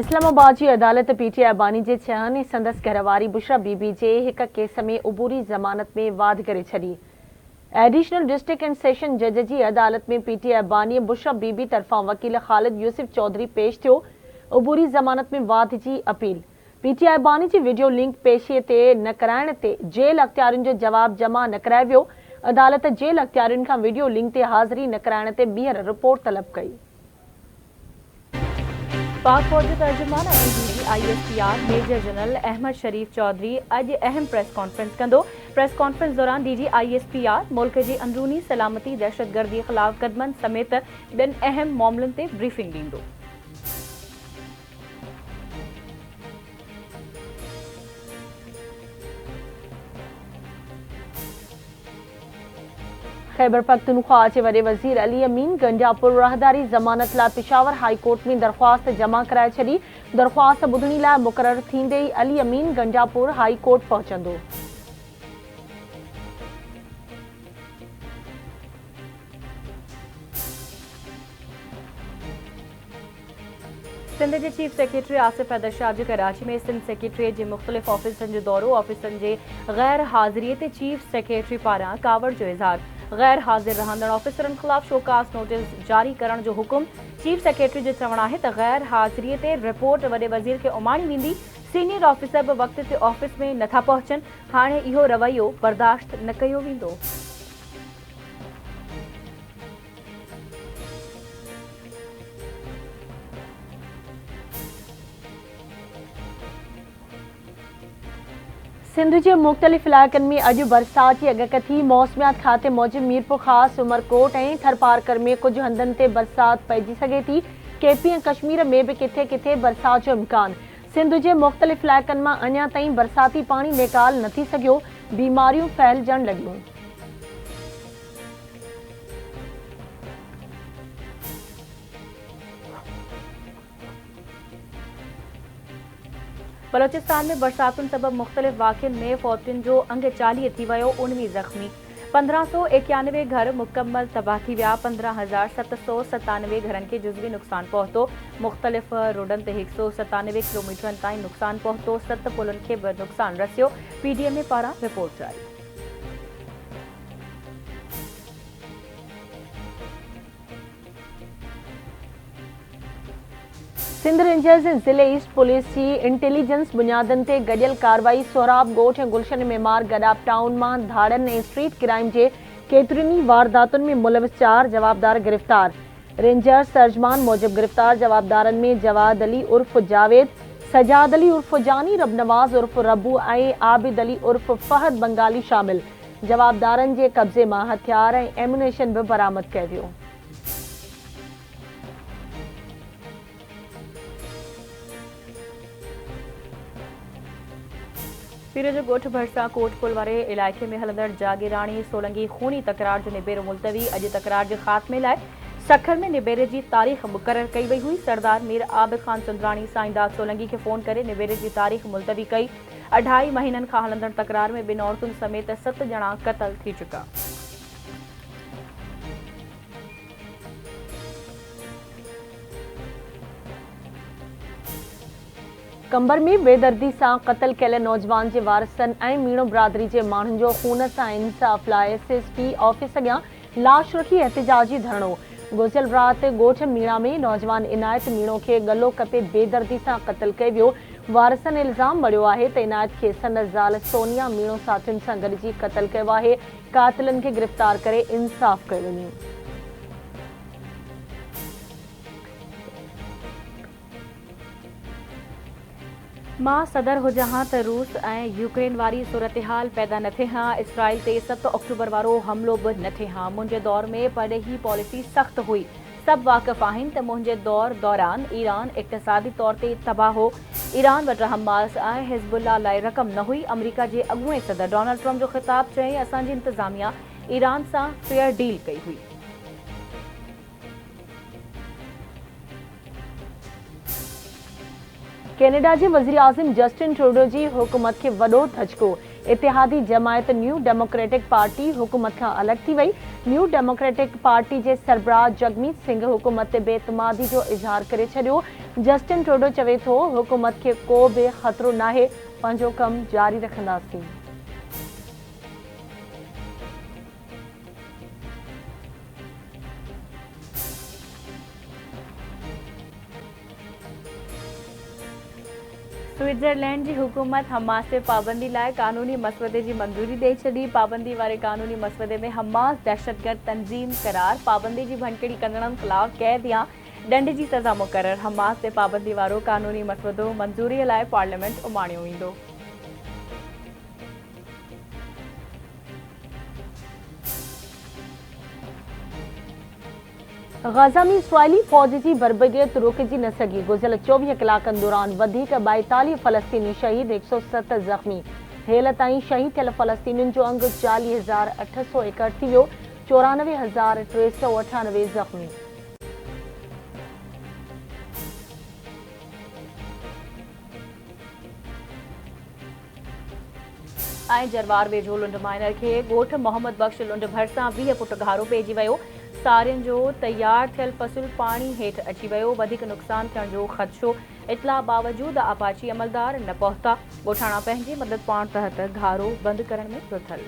इस्लामाबाद की अदालत पीटीआई बानी जे छहनि संदसि घरवारी बुशरा बीबी जे हिक केस में उबूरी ज़मानत में वाध करे छड़ी। एडिशनल डिस्ट्रिक्ट एंड सेशन जज की अदालत में पीटीआई बानी बुशरा बीबी तरफां वकील ख़ालिद यूसुफ चौधरी पेश थियो। उबूरी ज़मानत में वाध की अपील। पीटीआई बानी की वीडियो लिंक पेशीअ ते न कराइण ते जेल अख्तियारुनि जो जवाब जमा न करायो वियो। अदालत जेल अख्तियारुनि खां वीडियो लिंक ते हाज़िरी न कराइण ते ॿीहर रिपोर्ट तलब कई। पाक फौज तर्जुमान DG ISPR major general Ahmed Sharif Chaudhry अज अहम प्रेस कॉन्फ्रेंस कंदो। प्रेस कॉन्फ्रेंस दौरान डीजी ISPR मुल्क की अंदरूनी सलामती दहशतगर्दी खिलाफ कदमन समेत बिन अहम मामलन ते ब्रीफिंग दींदो। खैबर पख्तूनख्वा के वॾे वज़ीर अली अमीन गंडियापुर राहदारी ज़मानत लाइ पेशावर हाई कोर्ट में दरख़्वास्त जमा कराए छॾी। दरख़्वास्त ॿुधणी लाइ मुक़ररु थींदे ई अली अमीन गंडियापुर हाई कोर्ट पहुचंदो। सिंध के चीफ सेक्रेटरी आसिफ हैदर शाह जो कराची में सिंध सेक्रेटरीट के मुख्तलिफ ऑफिसरनि जो दौरो। ऑफिसरनि जे गैर हाज़िरी ते चीफ सेक्रेटरी पारां कावड़ जो इज़हार। गैर हाज़िर रहंदड़ ऑफिसरनि खिलाफ शोकास नोटिस जारी करण जो हुकुम। चीफ सेक्रेटरी जो चवण है त गैर हाज़िरी ते रिपोर्ट वॾे वज़ीर खे उमाणी वेंदी। सीनियर ऑफिसर भी वक्त ते ऑफिस में नथा पहुचनि। हाणे इहो रवैयो बर्दाश्त न कयो वेंदो। सिंध के मुख्तलिफ इलाक़नि में अॼु बरसात जी अॻकथी। मौसमियात खाते मूजिब मीरपुर ख़ास उमरकोट ऐं थरपारकर में कुछ हंधनि ते बरसात पइजी सघे थी। KP ऐं कश्मीर में भी किथे किथे बरसात जो इम्कान। सिंध के मुख्तलिफ इलाक़नि मां अञा ताईं बरसाती पानी निकाल न थी सघियो। बीमारियूं फैलजण लॻियूं। बलोचिस्तान में बरसातुनि सबब मुख्तलिफ वाक़िअनि में फौतियुनि जो अंग 40 थी वियो, 19 ज़ख़्मी। 1591 घर मुकम्मल तबाह थी विया। 15,797 घरनि खे जुज़वी नुक़सान पहुतो। मुख़्तलिफ़ रोडनि ते 197 किलोमीटरनि ताईं नुक़सान पहुतो। 7 पुलनि खे बि नुक़सान रसियो। PDMA पारां रिपोर्ट जारी। सिंध रेंजर्स ऐं ज़िले ईस्ट पुलिस की इंटेलिजेंस बुनियादनि ते गॾियल कार्रवाई। सोराब ॻोठ ऐं गुलशन मेमार गडाप टाउन मां धाड़नि ऐं स्ट्रीट क्राइम जे केतिरियुनि वारदातुनि में मुलविस 4 जवाबदार गिरफ़्तार। रेंजर्स तर्जमान मूजिब गिरफ़्तार जवाबदारनि में जवाद अली उर्फ जावेद, सजाद अली उर्फ जानी, रबनवाज उर्फ रबू ऐं आबिद अली उर्फ फहद बंगाली शामिल। जवाबदारनि जे कब्ज़े मां हथियार ऐं एम्यूनेशन भी बरामद कयो वियो। पीर जो ॻोठ भरिसां कोट पुल वारे इलाइक़े में हलंदड़ जागीराणी सोलंगी खूनी तकरार जो निबेरो मुलतवी। अॼु तकरार जे ख़ात्मे लाइ सखर में निबेरे जी तारीख़ मुक़ररु कई वई हुई। सरदार मीर आबिद ख़ान सुंदराणी साईंदाद सोलंगी खे फ़ोन करे निबेरे जी तारीख़ मुलतवी कई। 2.5 महीननि खां हलंदड़ तकरार में 2 औरतुनि समेत 7 ॼणा क़त्ल थी चुका। कंबर में बेदर्दी से क़त्ल कयल नौजवान के वारसनि ऐं मीणो बिरादरी के माण्हुनि जो खून से इंसाफ़ लाइ SSP ऑफिस अॻियां लाश रखी एहतिजाजी धरणो। गुज़िरियल रात ॻोठ मीणा में नौजवान इनायत मीणो के गलो कपे बेदर्दी से क़त्ल कयो वियो। वारसनि इल्ज़ाम मढ़ियो है त इनायत के संदसि ज़ाल सोनिया मीणो साथियुनि सां गॾिजी क़त्ल कयो आहे। कातिलनि खे गिरफ़्तार करे इंसाफ़ कयो वञे। मां सदर हुजां हां त रूस ऐं यूक्रेन वारी सूरतहाल पैदा न थिए हां। इसराइल ते 7 अक्टूबर वारो हमलो भी न थिए हां। मुंहिंजे दौर में परॾेही पॉलिसी सख़्त हुई। सब वाक़िफ़ आहिनि त मुंहिंजे दौर दौरान ईरान इक़्तिसादी तौर ते तबाह हो। ईरान वटि हमास ऐं हिज़्बुल्लाह लाइ रक़म न हुई। अमरीका जे अॻूणे सदर डोनाल्ड ट्रम्प जो ख़िताब चई असांजी इंतज़ामिया ईरान सां फेयर डील कई हुई। कैनेडा के वज़ीर आज़म जस्टिन ट्रूडो की हुकूमत के वॾो धचको। इतिहादी जमायत न्यू डेमोक्रेटिक पार्टी हुकूमत खां अलॻि थी वई। न्यू डेमोक्रेटिक पार्टी जे सरबराह जगमीत सिंह हुकूमत ते बेतमादी जो इज़हार करे छॾियो। जस्टिन ट्रूडो चवे थो, हुकूमत खे को बि ख़तरो नाहे, पंहिंजो कमु जारी रखंदासीं। स्विट्जरलैंड की हुकूमत हमास ते पाबंदी लाइ कानूनी मसवदे की मंजूरी ॾेई छॾी। पाबंदी वारे कानूनी मसवदे में हमास दहशतगर्द तंज़ीम करार, पाबंदी की भनकड़ी कंदड़नि ख़िलाफ़ क़ैद या ॾंड जी सज़ा मुक़रर। हमास ते पाबंदी वारो कानूनी मसवदो मंजूरीअ लाइ पार्लियामेंट उमाणियो वेंदो। गाज़ा में इसराइली फ़ौज जी बर्बरियत रुकिजी न सघी। गुज़िरियल 24 कलाकनि दौरान वधीक 42 फ़लस्तीनी शहीद, 107 ज़ख़्मी। हेल ताईं शहीद थियल फ़लस्तीनियुनि जो अंग 40,861 थी वियो, 94,398 ज़ख़्मी। जरवार वेझो लुंड माइनर के ॻोठ मोहम्मद बख्श लुंड भरिसां 20 फुट घारो पइजी वियो। सारियुनि जो तैयार थियल फ़सुल पाणी हेठि अची वियो। वधीक नुक़सान थियण जो ख़दशो। इतला बावजूदि आपाची अमलदार न पहुता। ॻोठाणा पंहिंजी मदद पाण तहत घारो बंदि करण में रुथल।